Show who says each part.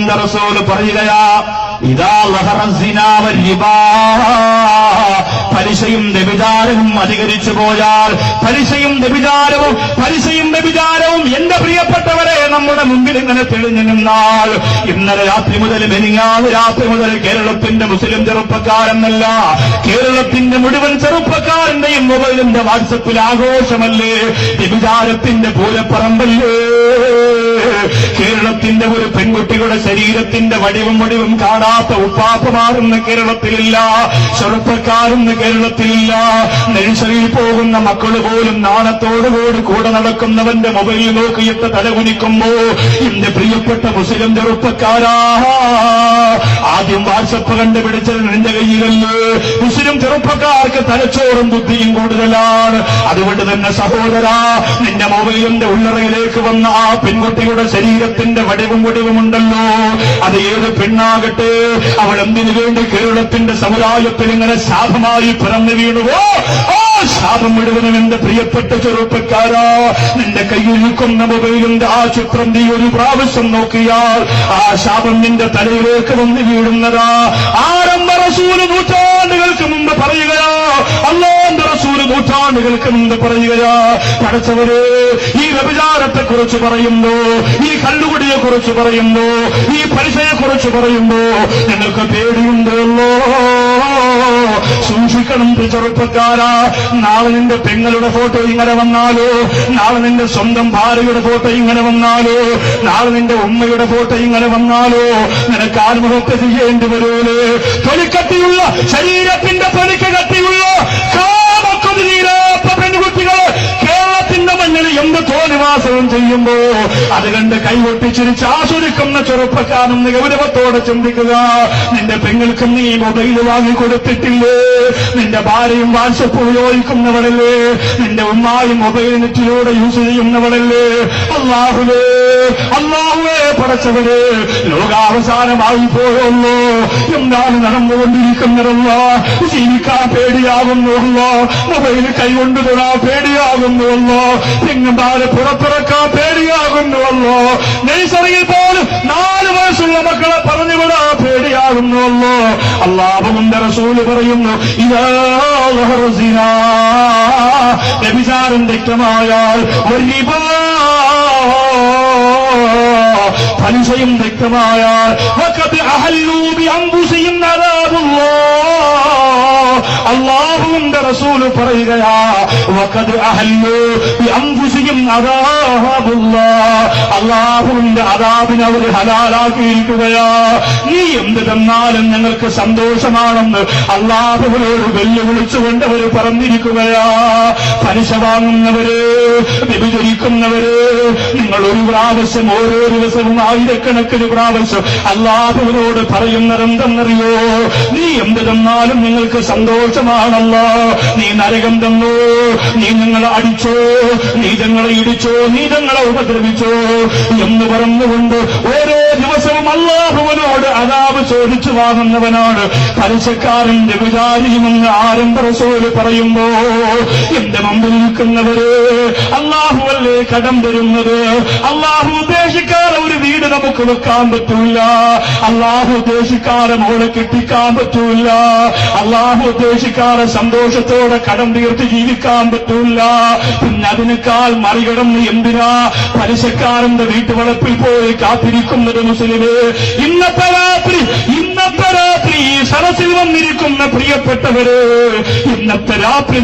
Speaker 1: അല്ലാഹുവിന്റെ റസൂൽ പറയുകയാ, ഇദാ ലഹറ സിനാ വരിബാ, പലിശയും വ്യഭിചാരവും അധികരിച്ചു പോയാൽ, പലിശയും വ്യഭിചാരവും എന്റെ പ്രിയപ്പെട്ടവരെ നമ്മുടെ മുമ്പിൽ ഇങ്ങനെ തെളിഞ്ഞു നിന്നാൽ, ഇന്നലെ രാത്രി മുതൽ മെനിങ്ങാതെ രാത്രി മുതൽ കേരളത്തിന്റെ മുസ്ലിം ചെറുപ്പക്കാരെന്നല്ല, കേരളത്തിന്റെ മുഴുവൻ ചെറുപ്പക്കാരന്റെയും മൊബൈലിന്റെ വാട്സപ്പിൽ ആഘോഷമല്ലേ, വ്യഭിചാരത്തിന്റെ പൂരപ്പറമ്പല്ലേ. കേരളത്തിന്റെ ഒരു പെൺകുട്ടിയുടെ ശരീരത്തിന്റെ വടിവും കാണാത്ത ഉപ്പാപ്പമാരുന്ന കേരളത്തിലില്ല, ചെറുപ്പക്കാരുന്ന കേരളത്തിലില്ല. നഴ്സറിയിൽ പോകുന്ന മക്കള് പോലും നാണത്തോടുകൂടി കൂടെ നടക്കുന്നവന്റെ മൊബൈൽ നോക്കിയിട്ട് തലകുനിക്കുമ്പോ, എന്റെ പ്രിയപ്പെട്ട മുസ്ലിം ചെറുപ്പക്കാരാ, ആദ്യം വാട്സപ്പ് കണ്ടുപിടിച്ചത് നിന്റെ കയ്യിലല്ലേ. മുസ്ലിം ചെറുപ്പക്കാർക്ക് തലച്ചോറും ബുദ്ധിയും കൂടുതലാണ്. അതുകൊണ്ട് തന്നെ സഹോദരാ, നിന്റെ മൊബൈലിന്റെ ഉള്ളറയിലേക്ക് വന്ന ആ പെൺകുട്ടിയുടെ ശരീരത്തിന്റെ വടിവുമുണ്ടല്ലോ, അത് ഏത് പെണ്ണാകട്ടെ, അവൾ എന്തിനു വേണ്ടി കേരളത്തിന്റെ സമുദായത്തിൽ ഇങ്ങനെ ശാപമായി പിറന്നു വീണുവോ, ആ ശാപം മുഴുവനും എന്റെ പ്രിയപ്പെട്ട ചെറുപ്പക്കാരാ, നിന്റെ കയ്യിൽ നിൽക്കുന്ന മൊബൈലിന്റെ ആ ചിത്രം നീ ഒരു പ്രാവശ്യം നോക്കിയാൽ ആ ശാപം നിന്റെ തലയിലേക്ക് വന്ന് വീഴുന്നതാ. ആരംഭ റസൂൽ നൂറ്റാണ്ടുകൾക്ക് മുമ്പ് പറയുകയാ, അല്ലാഹുവിന്റെ റസൂൽ നൂറ്റാണ്ടുകൾക്ക് മുമ്പ് പറയുകയാ, പഠിച്ചവരെ, ഈ വ്യഭിചാരത്തെക്കുറിച്ച് പറയുമ്പോ, ഈ കള്ളുകുടിയെക്കുറിച്ച് പറയുമ്പോ, ഈ പലിശയെക്കുറിച്ച് പറയുമ്പോ നിങ്ങൾക്ക് പേടിയുണ്ടല്ലോ. സൂക്ഷിക്കണം ചെറുപ്പക്കാരാ. നാളെ നിന്റെ പെങ്ങളുടെ ഫോട്ടോ ഇങ്ങനെ വന്നാലോ, നാളെ നിന്റെ സ്വന്തം ഭാര്യയുടെ ഫോട്ടോ ഇങ്ങനെ വന്നാലോ, നാളെ നിന്റെ ഉമ്മയുടെ ഫോട്ടോ ഇങ്ങനെ വന്നാലോ, നിനക്ക് ആത്മഹത്യ ചെയ്യേണ്ടി വരൂലേ. തൊലിക്കട്ടിയുള്ള ശരീരത്തിന്റെ തൊലിക്ക് കട്ടിയുള്ള കാമക്കൊതിരീരാത്ത പെൺകുട്ടികൾ കേരളത്തിന്റെ മണ്ണിൽ എന്ത് തോന്നിവാസവും ചെയ്യുമ്പോ അത് കണ്ട് കൈകൊട്ടിച്ചിരിച്ച് ആസ്വദിക്കുന്ന ചെറുപ്പക്കാരെന്ന് ഗൗരവത്തോടെ ചിന്തിക്കുക. നിന്റെ പെങ്ങൾക്കും നീ മൊബൈൽ വാങ്ങിക്കൊടുത്തിട്ടില്ലേ? നിന്റെ ഭാര്യയും വാട്സപ്പ് ഉപയോഗിക്കുന്നവളല്ലേ? നിന്റെ ഉമ്മായും മൊബൈൽ നെറ്റിലൂടെ യൂസ് ചെയ്യുന്നവളല്ലേ? അല്ലാഹുവേ പടച്ചവരെ, ലോകാവസാനമായി പോയല്ലോ. എന്താണ് നടന്നുകൊണ്ടിരിക്കുന്നതല്ലോ? ജീവിക്കാൻ പേടിയാകുന്നുവല്ലോ, മൊബൈൽ കൈകൊണ്ട് തൊടാൻ പേടിയാകുന്നുവല്ലോ, പെങ്ങന്മാരെ പുറത്തിറക്കാൻ പേടിയാകുന്നുവല്ലോ, നഴ്സറിയിൽ പോലും 4 വയസ്സുള്ള മക്കളെ പറഞ്ഞുവിടാൻ പേടിയാകുന്നുവല്ലോ. അല്ലാഹുവിന്റെ റസൂല് പറയുന്നു, ഇദാ ലഹറ സിനാ, വ്യഭിചാരം വ്യക്തമായാൽ, വരിബാ, പലിശയും വ്യക്തമായാൽ, വഖദ് അഹല്ലൂ ബിഅൻഫുസിഹിം അദാബുല്ലാഹ്, അല്ലാഹുവിന്റെ റസൂൽ പറയുകയാ, വഖദ് അഹല്ലൂ ബിഅൻഫുസിഹിം അദാബുല്ലാഹ്, അല്ലാഹുവിന്റെ അദാബിനെ അവർ ഹലാലാക്കിയിരിക്കുകയാ. നീ എന്ത് തന്നാലും ഞങ്ങൾക്ക് സന്തോഷമാണെന്ന് അല്ലാഹുവിനോട് വെല്ലുവിളിച്ചുകൊണ്ട് അവർ പറഞ്ഞിരിക്കുകയാ. പലിശ വാങ്ങുന്നവര്, വ്യഭിചരിക്കുന്നവര്, നിങ്ങൾ ഒരു പ്രാവശ്യം ഓരോ ദിവസവും ആയിരക്കണക്കിന് പ്രാവശ്യം അല്ലാഹുവിനോട് പറയുന്നതെന്തെന്നറിയോ? നീ എന്ത് തന്നാലും നിങ്ങൾക്ക് സന്തോഷമാണല്ലോ. നീ നരകം തന്നോ, നീ ഞങ്ങളെ അടിച്ചോ, നീ ഞങ്ങളെ ഇടിച്ചോ, നീ ഞങ്ങളെ ഉപദ്രവിച്ചോ എന്ന് പറഞ്ഞുകൊണ്ട് ഓരോ ദിവസവും അല്ലാഹുവിനോട് അദാബ് ചോദിച്ചു വാങ്ങുന്നവനാണ് പലിശക്കാരൻ, വ്യഭിചാരിയുമെന്ന് ആരംഭ റസൂല് പറയുമ്പോ, എന്റെ മുമ്പിൽ നിൽക്കുന്നവര്, അല്ലാഹുവല്ലേ കടം തരുന്നത്. അല്ലാഹു ഉദ്ദേശിക്കാതെ ഒരു വീട് നമുക്ക് വെക്കാൻ പറ്റൂല, അല്ലാഹു ഉദ്ദേശിക്കാതെ മോളെ കെട്ടിക്കാൻ പറ്റൂല, അല്ലാഹു ഉദ്ദേശിക്കാതെ സന്തോഷത്തോടെ കടം തീർത്ത് ജീവിക്കാൻ പറ്റൂല. പിന്നെ അതിനേക്കാൾ മറികടന്ന് എന്തിനാ പലിശക്കാരന്റെ വീട്ടുവളപ്പിൽ പോയി കാത്തിരിക്കുന്നത് മുസ്ലിമേ? ഇന്നത്തെ രാത്രി ഈ സരസിൽ വന്നിരിക്കുന്ന പ്രിയപ്പെട്ടവര്, ഇന്നത്തെ രാത്രി